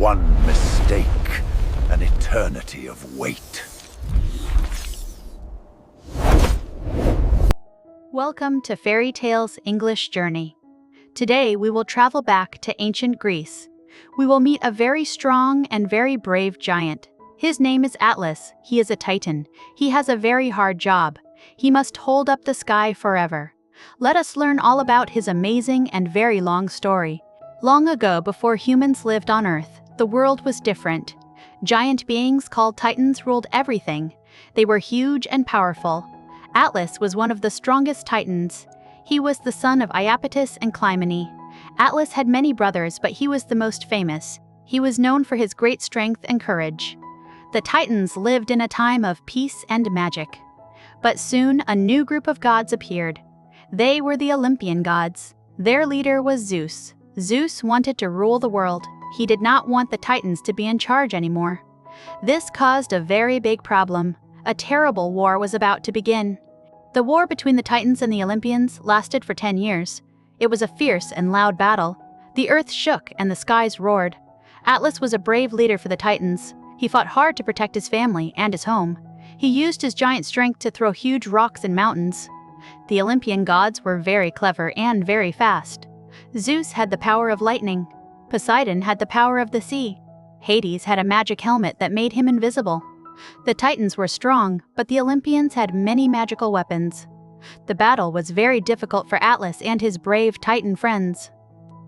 One mistake, an eternity of wait. Welcome to Fairy Tales English Journey. Today we will travel back to ancient Greece. We will meet a very strong and very brave giant. His name is Atlas. He is a titan. He has a very hard job. He must hold up the sky forever. Let us learn all about his amazing and very long story. Long ago, before humans lived on Earth, the world was different. Giant beings called titans ruled everything. They were huge and powerful. Atlas was one of the strongest titans. He was the son of Iapetus and Clymene. Atlas had many brothers, but he was the most famous. He was known for his great strength and courage. The Titans lived in a time of peace and magic. But soon a new group of gods appeared. They were the Olympian gods. Their leader was Zeus. Zeus wanted to rule the world. He did not want the Titans to be in charge anymore. This caused a very big problem. A terrible war was about to begin. The war between the Titans and the Olympians lasted for 10 years. It was a fierce and loud battle. The earth shook and the skies roared. Atlas was a brave leader for the Titans. He fought hard to protect his family and his home. He used his giant strength to throw huge rocks and mountains. The Olympian gods were very clever and very fast. Zeus had the power of lightning. Poseidon had the power of the sea. Hades had a magic helmet that made him invisible. The Titans were strong, but the Olympians had many magical weapons. The battle was very difficult for Atlas and his brave Titan friends.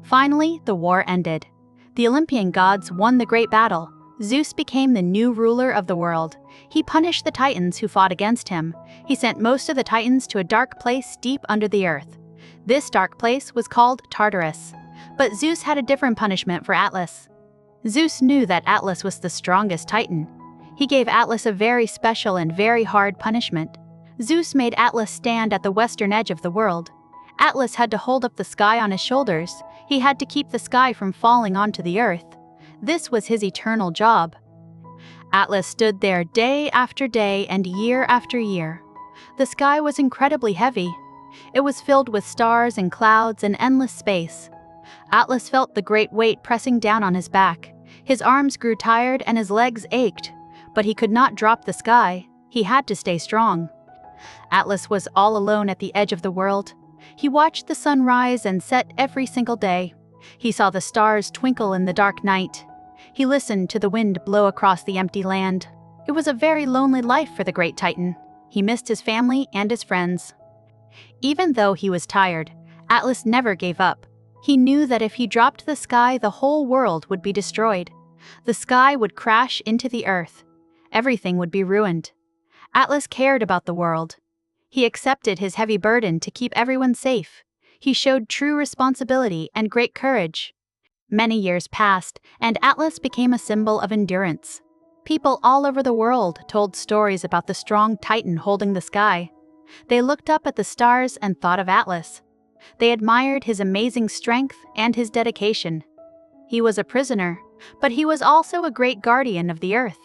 Finally, the war ended. The Olympian gods won the great battle. Zeus became the new ruler of the world. He punished the Titans who fought against him. He sent most of the Titans to a dark place deep under the earth. This dark place was called Tartarus. But Zeus had a different punishment for Atlas. Zeus knew that Atlas was the strongest Titan. He gave Atlas a very special and very hard punishment. Zeus made Atlas stand at the western edge of the world. Atlas had to hold up the sky on his shoulders. He had to keep the sky from falling onto the earth. This was his eternal job. Atlas stood there day after day and year after year. The sky was incredibly heavy. It was filled with stars and clouds and endless space. Atlas felt the great weight pressing down on his back. His arms grew tired and his legs ached. But he could not drop the sky. He had to stay strong. Atlas was all alone at the edge of the world. He watched the sun rise and set every single day. He saw the stars twinkle in the dark night. He listened to the wind blow across the empty land. It was a very lonely life for the great Titan. He missed his family and his friends. Even though he was tired, Atlas never gave up. He knew that if he dropped the sky, the whole world would be destroyed. The sky would crash into the earth. Everything would be ruined. Atlas cared about the world. He accepted his heavy burden to keep everyone safe. He showed true responsibility and great courage. Many years passed, and Atlas became a symbol of endurance. People all over the world told stories about the strong Titan holding the sky. They looked up at the stars and thought of Atlas. They admired his amazing strength and his dedication. He was a prisoner, but he was also a great guardian of the earth.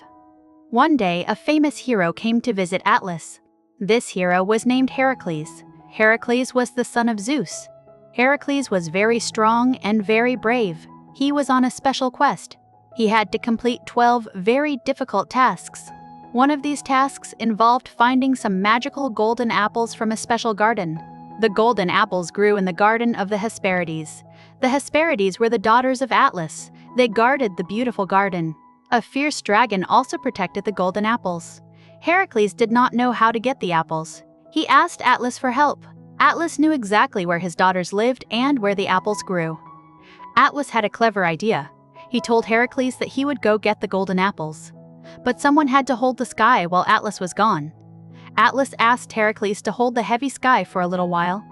One day, a famous hero came to visit Atlas. This hero was named Heracles. Heracles was the son of Zeus. Heracles was very strong and very brave. He was on a special quest. He had to complete 12 very difficult tasks. One of these tasks involved finding some magical golden apples from a special garden. The golden apples grew in the garden of the Hesperides. The Hesperides were the daughters of Atlas. They guarded the beautiful garden. A fierce dragon also protected the golden apples. Heracles did not know how to get the apples. He asked Atlas for help. Atlas knew exactly where his daughters lived and where the apples grew. Atlas had a clever idea. He told Heracles that he would go get the golden apples. But someone had to hold the sky while Atlas was gone. Atlas asked Heracles to hold the heavy sky for a little while.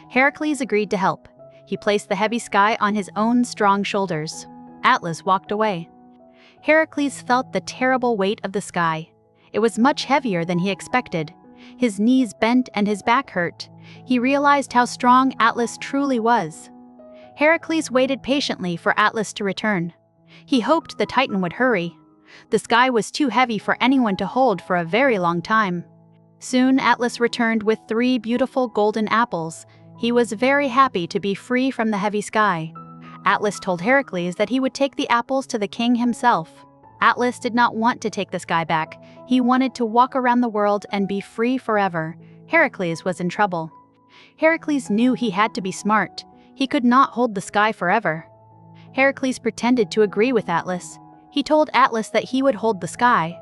Heracles agreed to help. He placed the heavy sky on his own strong shoulders. Atlas walked away. Heracles felt the terrible weight of the sky. It was much heavier than he expected. His knees bent and his back hurt. He realized how strong Atlas truly was. Heracles waited patiently for Atlas to return. He hoped the Titan would hurry. The sky was too heavy for anyone to hold for a very long time. Soon Atlas returned with 3 beautiful golden apples. He was very happy to be free from the heavy sky. Atlas told Heracles that he would take the apples to the king himself. Atlas did not want to take the sky back. He wanted to walk around the world and be free forever. Heracles was in trouble. Heracles knew he had to be smart. He could not hold the sky forever. Heracles pretended to agree with Atlas. He told Atlas that he would hold the sky.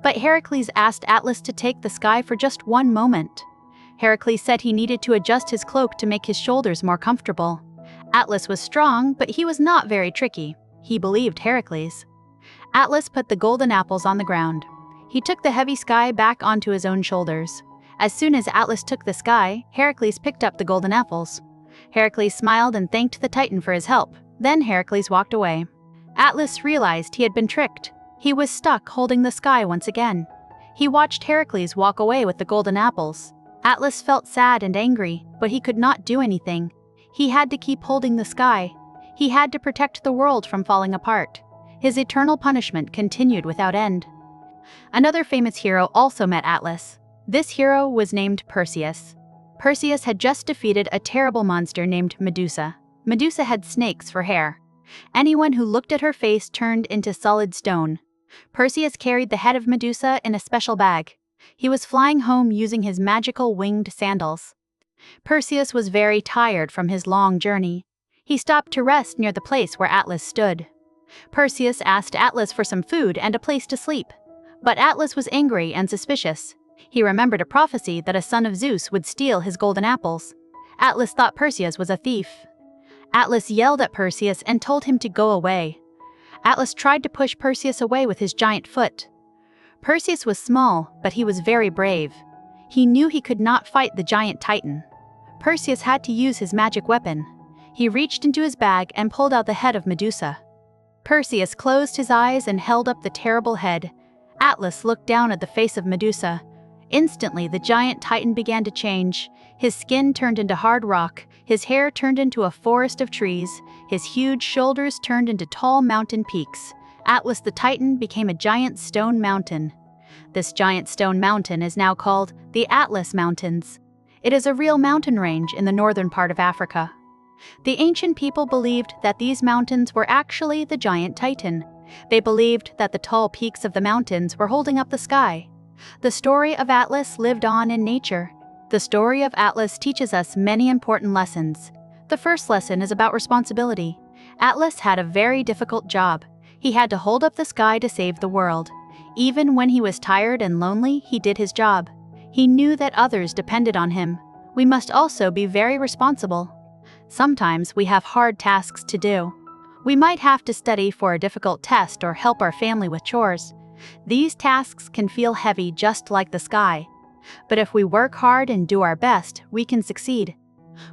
But Heracles asked Atlas to take the sky for just one moment. Heracles said he needed to adjust his cloak to make his shoulders more comfortable. Atlas was strong, but he was not very tricky. He believed Heracles. Atlas put the golden apples on the ground. He took the heavy sky back onto his own shoulders. As soon as Atlas took the sky, Heracles picked up the golden apples. Heracles smiled and thanked the Titan for his help. Then Heracles walked away. Atlas realized he had been tricked. He was stuck holding the sky once again. He watched Heracles walk away with the golden apples. Atlas felt sad and angry, but he could not do anything. He had to keep holding the sky. He had to protect the world from falling apart. His eternal punishment continued without end. Another famous hero also met Atlas. This hero was named Perseus. Perseus had just defeated a terrible monster named Medusa. Medusa had snakes for hair. Anyone who looked at her face turned into solid stone. Perseus carried the head of Medusa in a special bag. He was flying home using his magical winged sandals. Perseus was very tired from his long journey. He stopped to rest near the place where Atlas stood. Perseus asked Atlas for some food and a place to sleep. But Atlas was angry and suspicious. He remembered a prophecy that a son of Zeus would steal his golden apples. Atlas thought Perseus was a thief. Atlas yelled at Perseus and told him to go away. Atlas tried to push Perseus away with his giant foot. Perseus was small, but he was very brave. He knew he could not fight the giant Titan. Perseus had to use his magic weapon. He reached into his bag and pulled out the head of Medusa. Perseus closed his eyes and held up the terrible head. Atlas looked down at the face of Medusa. Instantly, the giant Titan began to change. His skin turned into hard rock, his hair turned into a forest of trees, his huge shoulders turned into tall mountain peaks. Atlas the Titan became a giant stone mountain. This giant stone mountain is now called the Atlas Mountains. It is a real mountain range in the northern part of Africa. The ancient people believed that these mountains were actually the giant Titan. They believed that the tall peaks of the mountains were holding up the sky. The story of Atlas lived on in nature. The story of Atlas teaches us many important lessons. The first lesson is about responsibility. Atlas had a very difficult job. He had to hold up the sky to save the world. Even when he was tired and lonely, he did his job. He knew that others depended on him. We must also be very responsible. Sometimes we have hard tasks to do. We might have to study for a difficult test or help our family with chores. These tasks can feel heavy just like the sky. But if we work hard and do our best, we can succeed.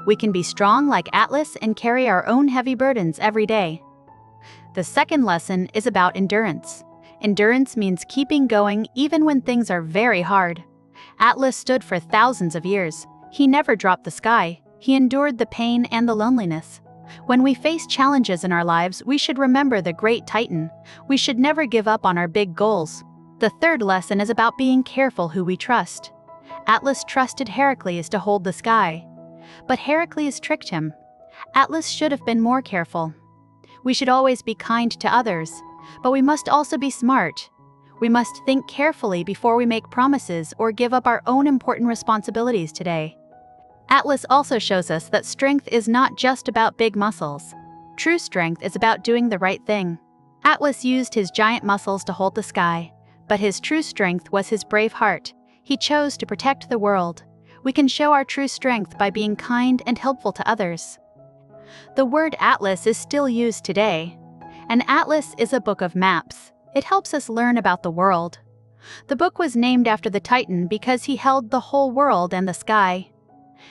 We can be strong like Atlas and carry our own heavy burdens every day. The second lesson is about endurance. Endurance means keeping going even when things are very hard. Atlas stood for thousands of years. He never dropped the sky. He endured the pain and the loneliness. When we face challenges in our lives, we should remember the great Titan. We should never give up on our big goals. The third lesson is about being careful who we trust. Atlas trusted Heracles to hold the sky. But Heracles tricked him. Atlas should have been more careful. We should always be kind to others, but we must also be smart. We must think carefully before we make promises or give up our own important responsibilities today. Atlas also shows us that strength is not just about big muscles. True strength is about doing the right thing. Atlas used his giant muscles to hold the sky, but his true strength was his brave heart. He chose to protect the world. We can show our true strength by being kind and helpful to others. The word atlas is still used today. An atlas is a book of maps. It helps us learn about the world. The book was named after the Titan because he held the whole world and the sky.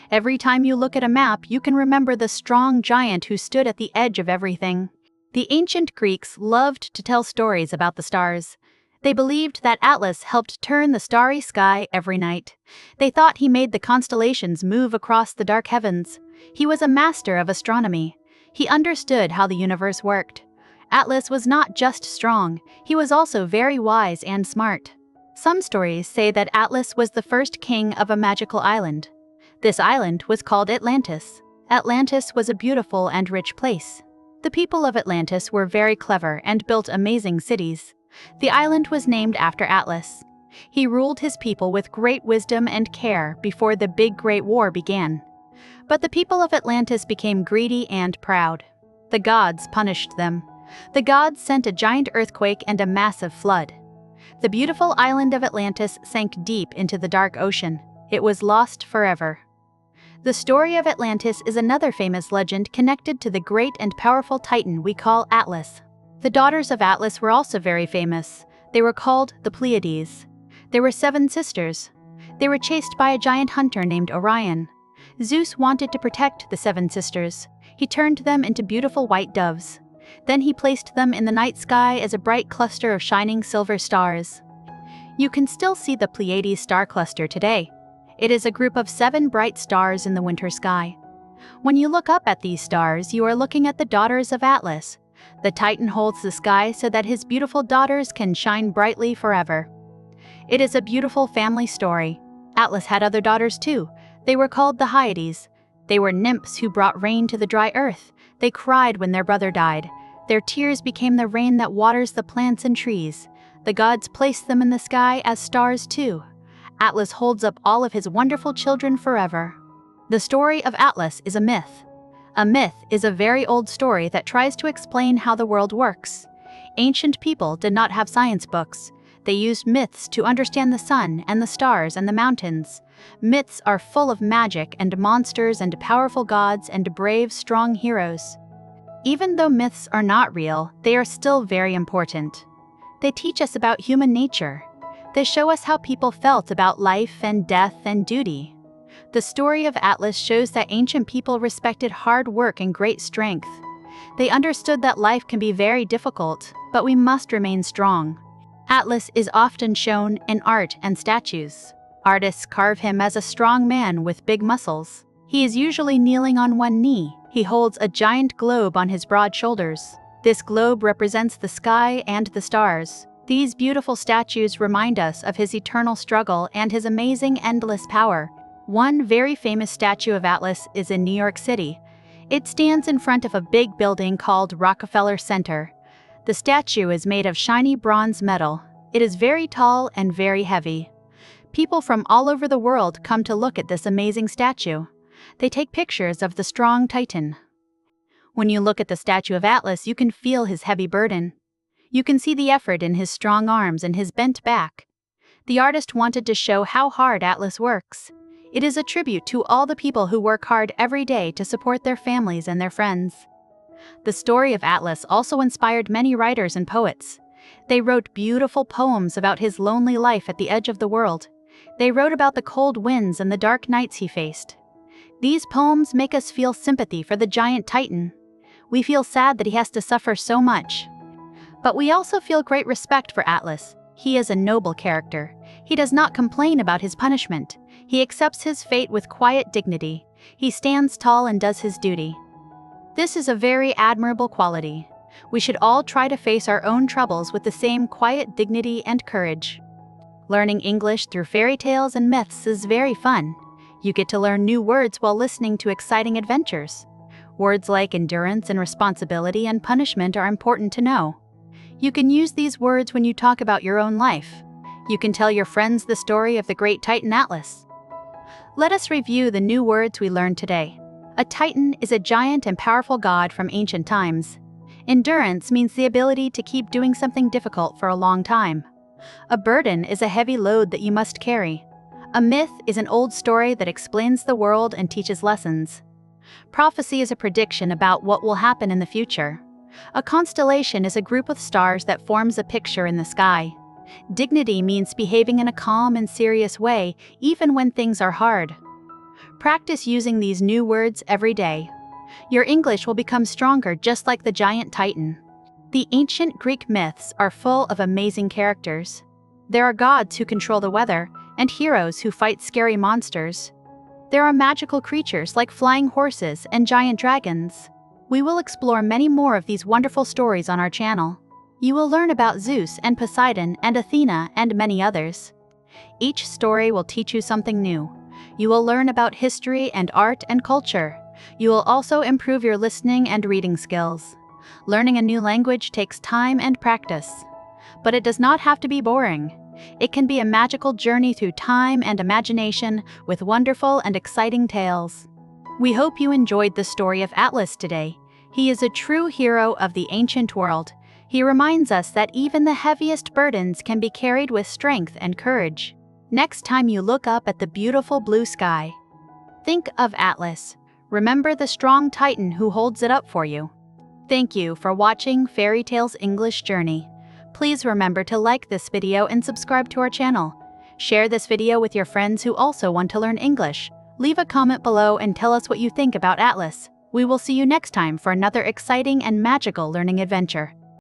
Every time you look at a map, you can remember the strong giant who stood at the edge of everything. The ancient Greeks loved to tell stories about the stars. They believed that Atlas helped turn the starry sky every night. They thought he made the constellations move across the dark heavens. He was a master of astronomy. He understood how the universe worked. Atlas was not just strong, he was also very wise and smart. Some stories say that Atlas was the first king of a magical island. This island was called Atlantis. Atlantis was a beautiful and rich place. The people of Atlantis were very clever and built amazing cities. The island was named after Atlas. He ruled his people with great wisdom and care before the big Great War began. But the people of Atlantis became greedy and proud. The gods punished them. The gods sent a giant earthquake and a massive flood. The beautiful island of Atlantis sank deep into the dark ocean. It was lost forever. The story of Atlantis is another famous legend connected to the great and powerful Titan we call Atlas. The daughters of Atlas were also very famous. They were called the Pleiades. There were 7 sisters. They were chased by a giant hunter named Orion. Zeus wanted to protect the 7 sisters. He turned them into beautiful white doves. Then he placed them in the night sky as a bright cluster of shining silver stars. You can still see the Pleiades star cluster today. It is a group of 7 bright stars in the winter sky. When you look up at these stars, you are looking at the daughters of Atlas. The Titan holds the sky so that his beautiful daughters can shine brightly forever. It is a beautiful family story. Atlas had other daughters too. They were called the Hyades. They were nymphs who brought rain to the dry earth. They cried when their brother died. Their tears became the rain that waters the plants and trees. The gods placed them in the sky as stars too. Atlas holds up all of his wonderful children forever. The story of Atlas is a myth. A myth is a very old story that tries to explain how the world works. Ancient people did not have science books. They used myths to understand the sun and the stars and the mountains. Myths are full of magic and monsters and powerful gods and brave, strong heroes. Even though myths are not real, they are still very important. They teach us about human nature. They show us how people felt about life and death and duty. The story of Atlas shows that ancient people respected hard work and great strength. They understood that life can be very difficult, but we must remain strong. Atlas is often shown in art and statues. Artists carve him as a strong man with big muscles. He is usually kneeling on one knee. He holds a giant globe on his broad shoulders. This globe represents the sky and the stars. These beautiful statues remind us of his eternal struggle and his amazing endless power. One very famous statue of Atlas is in New York City. It stands in front of a big building called Rockefeller Center. The statue is made of shiny bronze metal. It is very tall and very heavy. People from all over the world come to look at this amazing statue. They take pictures of the strong Titan. When you look at the statue of Atlas, you can feel his heavy burden. You can see the effort in his strong arms and his bent back. The artist wanted to show how hard Atlas works. It is a tribute to all the people who work hard every day to support their families and their friends. The story of Atlas also inspired many writers and poets. They wrote beautiful poems about his lonely life at the edge of the world. They wrote about the cold winds and the dark nights he faced. These poems make us feel sympathy for the giant Titan. We feel sad that he has to suffer so much. But we also feel great respect for Atlas. He is a noble character. He does not complain about his punishment. He accepts his fate with quiet dignity. He stands tall and does his duty. This is a very admirable quality. We should all try to face our own troubles with the same quiet dignity and courage. Learning English through fairy tales and myths is very fun. You get to learn new words while listening to exciting adventures. Words like endurance and responsibility and punishment are important to know. You can use these words when you talk about your own life. You can tell your friends the story of the great Titan Atlas. Let us review the new words we learned today. A Titan is a giant and powerful god from ancient times. Endurance means the ability to keep doing something difficult for a long time. A burden is a heavy load that you must carry. A myth is an old story that explains the world and teaches lessons. Prophecy is a prediction about what will happen in the future. A constellation is a group of stars that forms a picture in the sky. Dignity means behaving in a calm and serious way, even when things are hard. Practice using these new words every day. Your English will become stronger just like the giant Titan. The ancient Greek myths are full of amazing characters. There are gods who control the weather, and heroes who fight scary monsters. There are magical creatures like flying horses and giant dragons. We will explore many more of these wonderful stories on our channel. You will learn about Zeus and Poseidon and Athena and many others. Each story will teach you something new. You will learn about history and art and culture. You will also improve your listening and reading skills. Learning a new language takes time and practice. But it does not have to be boring. It can be a magical journey through time and imagination with wonderful and exciting tales. We hope you enjoyed the story of Atlas today. He is a true hero of the ancient world. He reminds us that even the heaviest burdens can be carried with strength and courage. Next time you look up at the beautiful blue sky, think of Atlas. Remember the strong Titan who holds it up for you. Thank you for watching Fairy Tales English Journey. Please remember to like this video and subscribe to our channel. Share this video with your friends who also want to learn English. Leave a comment below and tell us what you think about Atlas. We will see you next time for another exciting and magical learning adventure.